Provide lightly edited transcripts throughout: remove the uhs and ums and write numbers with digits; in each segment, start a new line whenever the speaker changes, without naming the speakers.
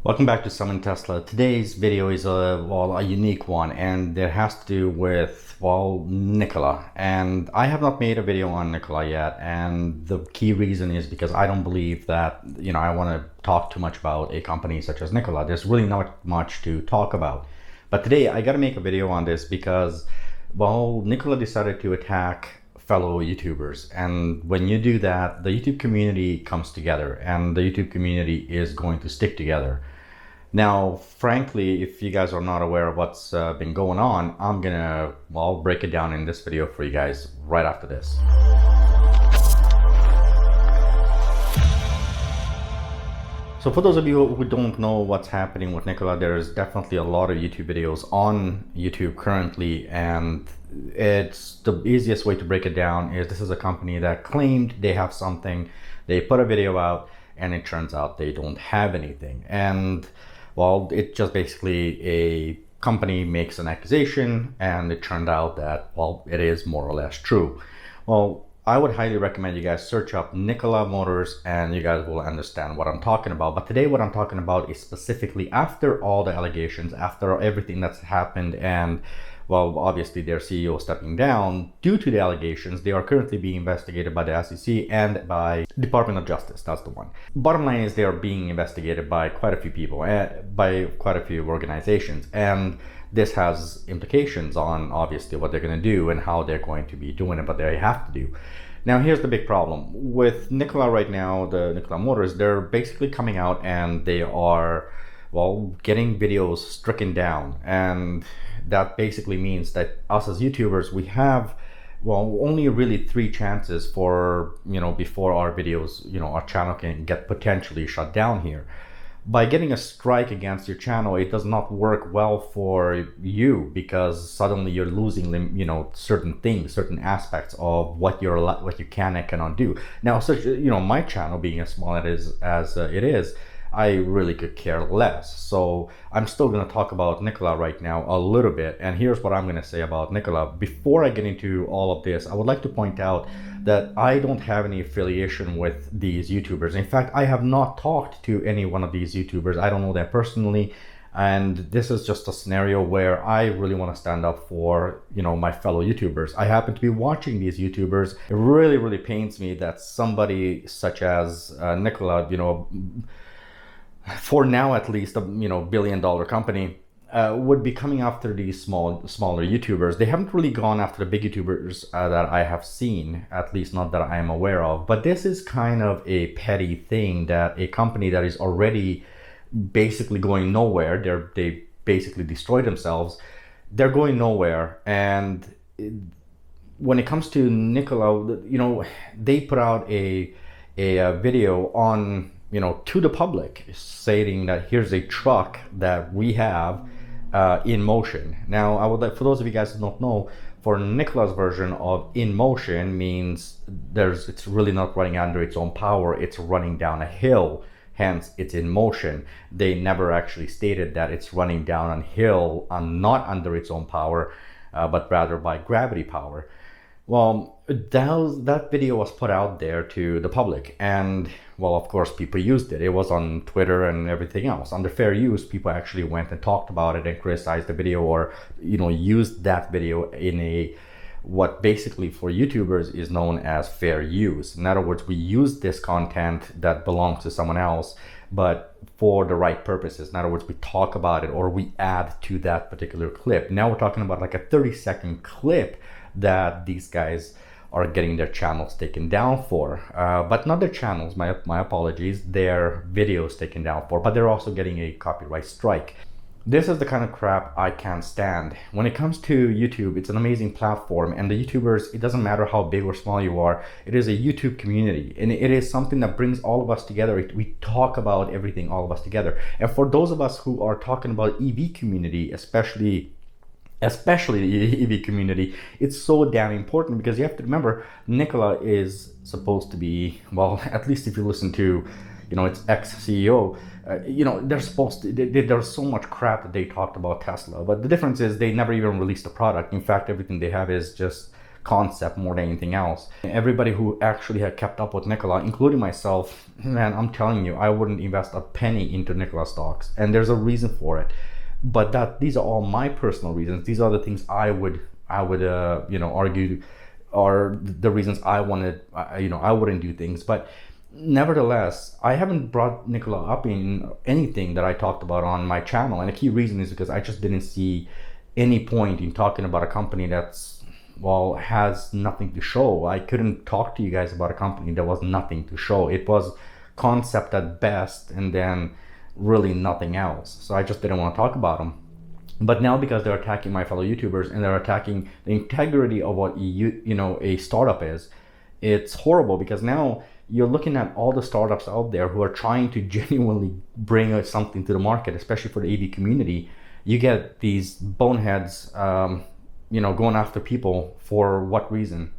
Welcome back to summontesla. Today's video is a unique one, and it has to do with Nikola. And I have not made a video on Nikola yet, and the key reason is because I don't believe that I want to talk too much about a company such as Nikola. There's really not much to talk about. But today I got to make a video on this because Nikola decided to attack fellow YouTubers, and when you do that, the YouTube community comes together, and the YouTube community is going to stick together. Now, frankly, if you guys are not aware of what's been going on, I'm gonna break it down in this video for you guys right after this. So for those of you who don't know what's happening with Nikola, there's definitely a lot of YouTube videos on YouTube currently, and it's the easiest way to break it down is this is a company that claimed they have something, they put a video out, and it turns out they don't have anything. And it just basically a company makes an accusation, and it turned out that it is more or less true. I would highly recommend you guys search up Nikola Motors and you guys will understand what I'm talking about. But today what I'm talking about is specifically after all the allegations, after everything that's happened, and obviously their CEO stepping down due to the allegations. They are currently being investigated by the SEC and by Department of Justice. That's the one. Bottom line is they are being investigated by quite a few people, by quite a few organizations, and this has implications on obviously what they're going to do and how they're going to be doing it, but they have to do. Now here's the big problem with Nikola right now, the Nikola Motors. They're basically coming out and they are getting videos stricken down, and that basically means that us as YouTubers, we have only really 3 chances for before our videos, our channel can get potentially shut down here. By getting a strike against your channel, it does not work well for you, because suddenly you're losing certain things, certain aspects of what you can and cannot do. Now, my channel being as small as it is, I really could care less. So I'm still going to talk about Nikola right now a little bit, and here's what I'm going to say about Nikola. Before I get into all of this, I would like to point out that I don't have any affiliation with these YouTubers. In fact, I have not talked to any one of these YouTubers. I don't know them personally, and this is just a scenario where I really want to stand up for my fellow YouTubers. I happen to be watching these YouTubers. It really pains me that somebody such as Nikola, for now at least a billion-dollar company, would be coming after these smaller YouTubers. They haven't really gone after the big YouTubers that I have seen, at least not that I am aware of. But this is kind of a petty thing that a company that is already basically going nowhere, they basically destroyed themselves, they're going nowhere. And when it comes to Nikola, they put out a video on to the public, stating that here's a truck that we have in motion. Now, I would like, for those of you guys who don't know, for Nikola's version of in motion means it's really not running under its own power, it's running down a hill, hence it's in motion. They never actually stated that it's running down a hill not under its own power, but rather by gravity power. That video was put out there to the public, and of course people used it. It was on Twitter and everything else. Under fair use, people actually went and talked about it and criticized the video, or used that video in a what basically for YouTubers is known as fair use. In other words, we use this content that belongs to someone else, but for the right purposes. In other words, we talk about it or we add to that particular clip. Now we're talking about like a 30-second clip that these guys are getting their channels taken down for, but not their channels, my apologies, their videos taken down for, but they're also getting a copyright strike. This is the kind of crap I can't stand. When it comes to YouTube, it's an amazing platform, and the YouTubers, it doesn't matter how big or small you are, it is a YouTube community, and it is something that brings all of us together. We talk about everything, all of us together. And for those of us who are talking about EV community, especially the EV community, it's so damn important, because you have to remember Nikola is supposed to be, at least if you listen to its ex-CEO, there's so much crap that they talked about Tesla, but the difference is they never even released a product. In fact, everything they have is just concept more than anything else. Everybody who actually had kept up with Nikola, including myself, man, I'm telling you, I wouldn't invest a penny into Nikola stocks, and there's a reason for it. But these are all my personal reasons. These are the things I would argue are the reasons I wanted, I wouldn't do things. But nevertheless, I haven't brought Nikola up in anything that I talked about on my channel, and the key reason is because I just didn't see any point in talking about a company that's, well, has nothing to show. I couldn't talk to you guys about a company that was nothing to show. It was concept at best, and then really nothing else. So I just didn't want to talk about them. But now, because they're attacking my fellow YouTubers and they're attacking the integrity of what a startup is, it's horrible, because now you're looking at all the startups out there who are trying to genuinely bring something to the market, especially for the EV community. You get these boneheads, going after people for what reason?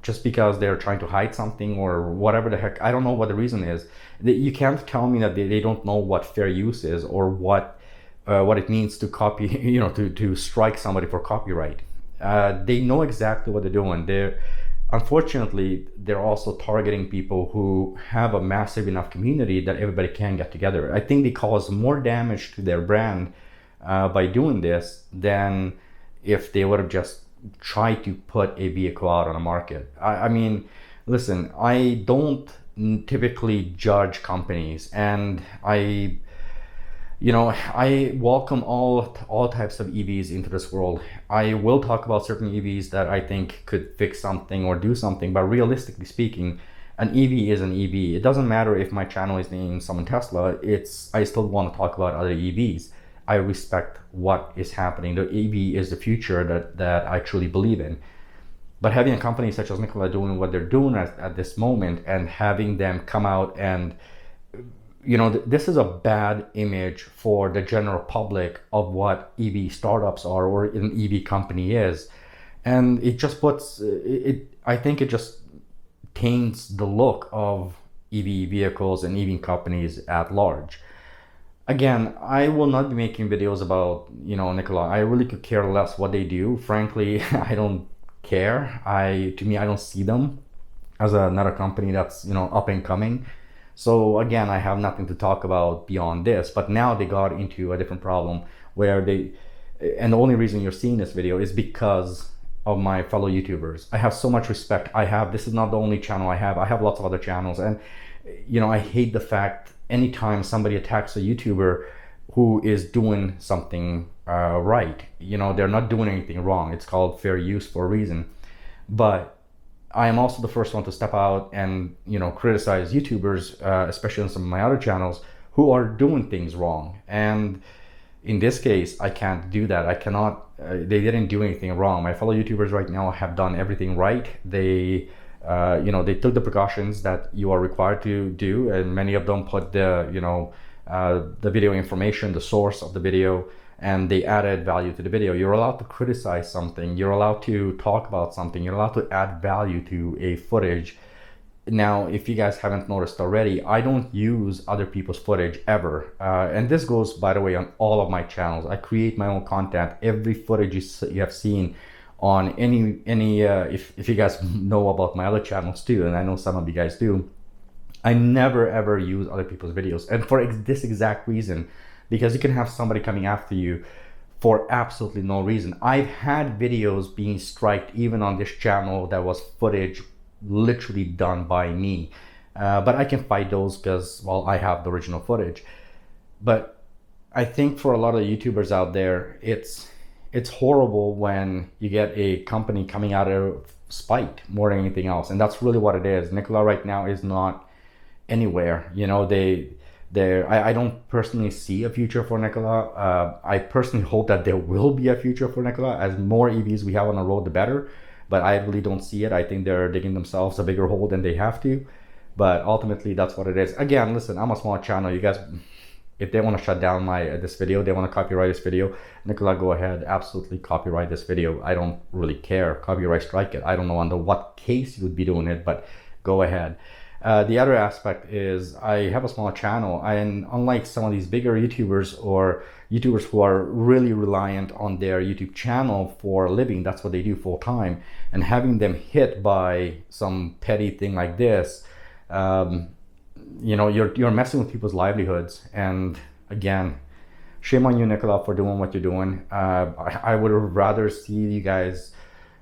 Just because they're trying to hide something or whatever the heck. I don't know what the reason is. You can't tell me that they don't know what fair use is, or what it means to copy, to strike somebody for copyright. They know exactly what they're doing. Unfortunately, they're also targeting people who have a massive enough community that everybody can get together. I think they cause more damage to their brand by doing this than if they would have just tried to put a vehicle out on the market. I mean, listen, I don't typically judge companies, and I welcome all types of EVs into this world. I will talk about certain EVs that I think could fix something or do something, but realistically speaking, an EV is an EV. It doesn't matter if my channel is named summontesla. I still want to talk about other EVs. I respect what is happening. The EV is the future that I truly believe in. But having a company such as Nikola doing what they're doing at this moment, and having them come out and this is a bad image for the general public of what EV startups are, or an EV company is. And it just I think it just taints the look of EV vehicles and EV companies at large. Again, I will not be making videos about, Nikola. I really could care less what they do. Frankly, I don't care. To me, I don't see them as another company that's, up and coming. So again, I have nothing to talk about beyond this. But now they got into a different problem where and the only reason you're seeing this video is because of my fellow YouTubers. I have so much respect. This is not the only channel I have. I have lots of other channels, and I hate the fact anytime somebody attacks a YouTuber who is doing something right. They're not doing anything wrong. It's called fair use for a reason. But I am also the first one to step out and criticize YouTubers, especially on some of my other channels, who are doing things wrong. And in this case, I can't do that. I cannot. They didn't do anything wrong. My fellow YouTubers right now have done everything right. They took the precautions that you are required to do, and many of them put the video information, the source of the video, and they added value to the video. You're allowed to criticize something. You're allowed to talk about something. You're allowed to add value to a footage. Now, if you guys haven't noticed already, I don't use other people's footage ever. And this goes, by the way, on all of my channels. I create my own content. Every footage you have seen on any if you guys know about my other channels too, and I know some of you guys do, I never ever use other people's videos. And for this exact reason, because you can have somebody coming after you for absolutely no reason. I've had videos being striked even on this channel that was footage literally done by me. But I can fight those because, well, I have the original footage. But I think for a lot of YouTubers out there, it's horrible when you get a company coming out of spite more than anything else. And that's really what it is. Nikola right now is not anywhere. I don't personally see a future for Nikola. I personally hope that there will be a future for Nikola. As more EVs we have on the road, the better. But I really don't see it. I think they're digging themselves a bigger hole than they have to. But ultimately, that's what it is. Again, listen, I'm a small channel. You guys, if they want to shut down this video, they want to copyright this video, Nikola, go ahead, absolutely copyright this video. I don't really care. Copyright strike it. I don't know under what case you would be doing it, but go ahead. The other aspect is I have a small channel, and unlike some of these bigger YouTubers or YouTubers who are really reliant on their YouTube channel for a living, that's what they do full time, and having them hit by some petty thing like this, you know, you're messing with people's livelihoods. And again, shame on you, Nikola, for doing what you're doing. I would rather see you guys,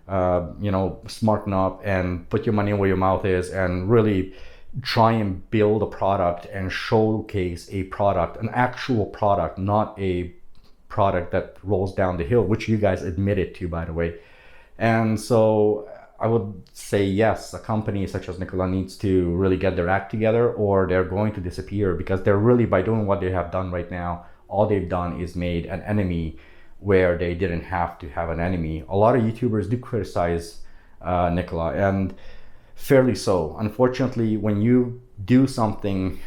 you know, smarten up and put your money where your mouth is and really try and build a product and showcase a product, an actual product, not a product that rolls down the hill, which you guys admitted to, by the way. And so I would say, yes, a company such as Nikola needs to really get their act together, or they're going to disappear, because they're really, by doing what they have done right now, all they've done is made an enemy where they didn't have to have an enemy. A lot of YouTubers do criticize Nikola, and fairly so. Unfortunately, when you do something,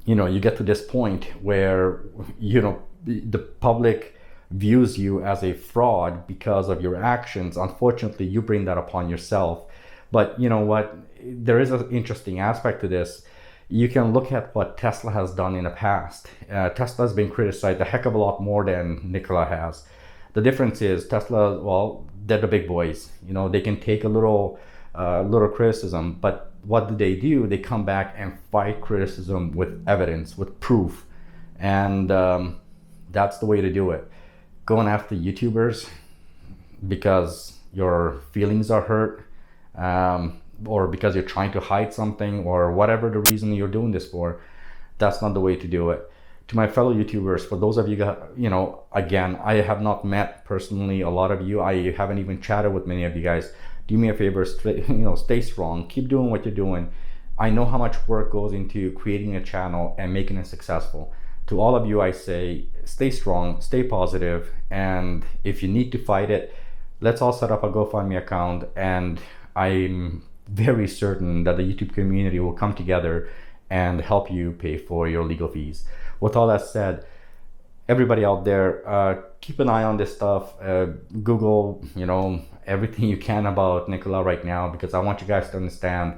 you know, you get to this point where, you know, the public views you as a fraud because of your actions. Unfortunately, you bring that upon yourself. But you know what? There is an interesting aspect to this. You can look at what Tesla has done in the past. Tesla has been criticized a heck of a lot more than Nikola has. The difference is Tesla, well, they're the big boys. You know, they can take a little criticism, but what do? They come back and fight criticism with evidence, with proof. And that's the way to do it. Going after YouTubers because your feelings are hurt, or because you're trying to hide something, or whatever the reason you're doing this for, that's not the way to do it. To my fellow YouTubers, for those of you, you know, again, I have not met personally a lot of you. I haven't even chatted with many of you guys. Do me a favor, stay strong, keep doing what you're doing. I know how much work goes into creating a channel and making it successful. To all of you, I say, stay strong, stay positive, and if you need to fight it, let's all set up a GoFundMe account, and I'm very certain that the YouTube community will come together and help you pay for your legal fees. With all that said, everybody out there, keep an eye on this stuff. Google, you know, everything you can about Nikola right now, because I want you guys to understand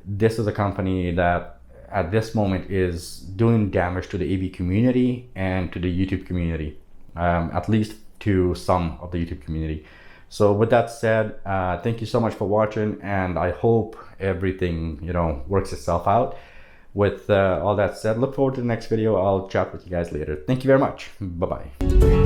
this is a company that at this moment is doing damage to the AV community and to the YouTube community, at least to some of the YouTube community. So with that said, thank you so much for watching, and I hope everything, you know, works itself out. With all that said, look forward to the next video. I'll chat with you guys later. Thank you very much. Bye-bye.